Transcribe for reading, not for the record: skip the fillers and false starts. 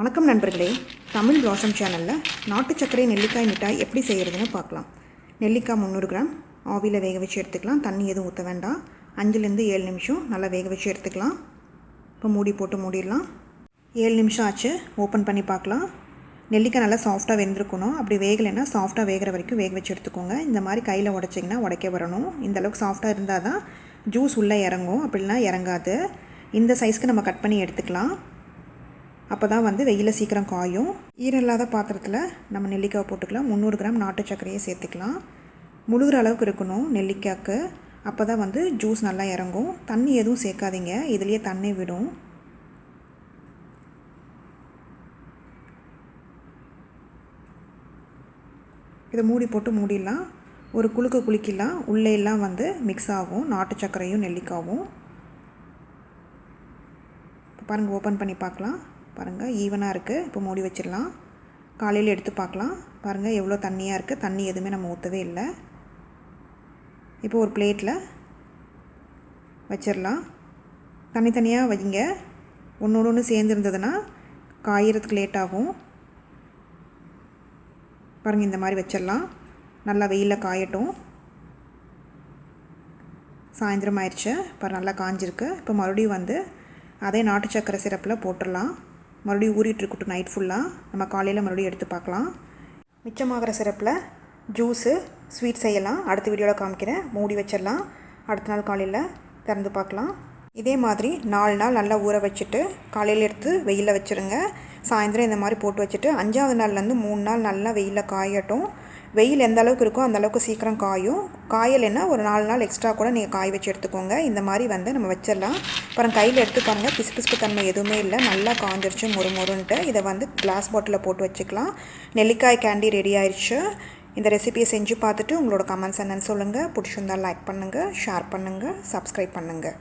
வணக்கம் நண்பர்களே, தமிழ் பிளாசம் சேனலில் நாட்டு சர்க்கரை நெல்லிக்காய் மிட்டாய் எப்படி செய்கிறதுன்னு பார்க்கலாம். நெல்லிக்காய் 300 கிராம் ஆவியில் வேக வச்சு எடுத்துக்கலாம். தண்ணி எதுவும் ஊற்ற வேண்டாம். 5-7 நிமிஷம் நல்லா வேக வச்சு எடுத்துக்கலாம். இப்போ மூடி போட்டு மூடிடலாம். 7 நிமிஷம் ஆச்சு. ஓப்பன் பண்ணி பார்க்கலாம். நெல்லிக்காய் நல்லா சாஃப்டாக வெந்திருக்கணும். அப்படி வேகலைன்னா சாஃப்டாக வேகிற வரைக்கும் வேக வச்சு எடுத்துக்கோங்க. இந்த மாதிரி கையில் உடைச்சிங்கன்னா உடைக்க வரணும். இந்தளவுக்கு சாஃப்டாக இருந்தால் தான் ஜூஸ் உள்ளே இறங்கும், அப்படின்னா இறங்காது. இந்த சைஸ்க்கு நம்ம கட் பண்ணி எடுத்துக்கலாம். அப்போ தான் வெயிலில் சீக்கிரம் காயும். ஈரம் இல்லாத பாத்திரத்தில் நம்ம நெல்லிக்காய் போட்டுக்கலாம். 300 கிராம் நாட்டு சர்க்கரையை சேர்த்துக்கலாம். முழுகிற அளவுக்கு இருக்கணும் நெல்லிக்காய்க்கு. அப்போ தான் ஜூஸ் நல்லா இறங்கும். தண்ணி எதுவும் சேர்க்காதீங்க, இதுலேயே தண்ணி விடும். இதை மூடி போட்டு மூடிடலாம். ஒரு குலுக்கலாம். உள்ளே எல்லாம் மிக்ஸ் ஆகும், நாட்டு சர்க்கரையும் நெல்லிக்காவும். பாருங்கள், ஓப்பன் பண்ணி பார்க்கலாம். பாருங்கள், ஈவனாக இருக்குது. இப்போ மூடி வச்சிடலாம். காலையில் எடுத்து பார்க்கலாம். பாருங்கள் எவ்வளோ தண்ணியாக இருக்குது. தண்ணி எதுவுமே நம்ம ஊற்றவே இல்லை. இப்போ ஒரு பிளேட்டில் வச்சிடலாம். தனித்தனியாக வைங்க. ஒன்றோடு ஒன்று சேர்ந்துருந்ததுன்னா காயறதுக்கு லேட் ஆகும். பாருங்கள், இந்த மாதிரி வச்சிடலாம். நல்லா வெயிலில் காயட்டும். சாயந்தரம் ஆயிடுச்சு. இப்போ நல்லா காஞ்சிருக்கு. இப்போ மறுபடியும் அதே நாட்டு சர்க்கரை சிரப்பில் போட்டுடலாம். மறுபடியும் ஊறிட்டுருக்கட்டும் நைட் ஃபுல்லாக. நம்ம காலையில் மறுபடியும் எடுத்து பார்க்கலாம். மிச்சமாகிற சிரப்பில் ஜூஸு ஸ்வீட் செய்யலாம். அடுத்த வீடியோவில் காமிக்கிறேன். மூடி வச்சிடலாம். அடுத்த நாள் காலையில் திறந்து பார்க்கலாம். இதே மாதிரி 4 நாள் நல்லா ஊற வச்சுட்டு காலையில் எடுத்து வெயிலில் வச்சுருங்க. சாயந்தரம் இந்த மாதிரி போட்டு வச்சுட்டு 5ஆவது நாள்லேருந்து 3 நாள் நல்லா வெயிலில் காயட்டும். வெயில் எந்த அளவுக்கு இருக்கோ அந்த அளவுக்கு சீக்கிரம் காயும். காயலைன்னா ஒரு 4 நாள் எக்ஸ்ட்ரா கூட நீங்கள் காய வச்சு எடுத்துக்கோங்க. இந்த மாதிரி நம்ம வச்சிடலாம். அப்புறம் கையில் எடுத்து பாருங்கள், பிசு தன்மை எதுவுமே இல்லை. நல்லா காஞ்சிருச்சு மொறுன்ட்டு. இதை கிளாஸ் பாட்டிலில் போட்டு வச்சுக்கலாம். நெல்லிக்காய் கேண்டி ரெடி ஆயிடுச்சு. இந்த ரெசிபியை செஞ்சு பார்த்துட்டு உங்களோட கமெண்ட்ஸ் என்னன்னு சொல்லுங்கள். பிடிச்சிருந்தால் லைக் பண்ணுங்கள், ஷேர் பண்ணுங்கள், சப்ஸ்கிரைப் பண்ணுங்கள்.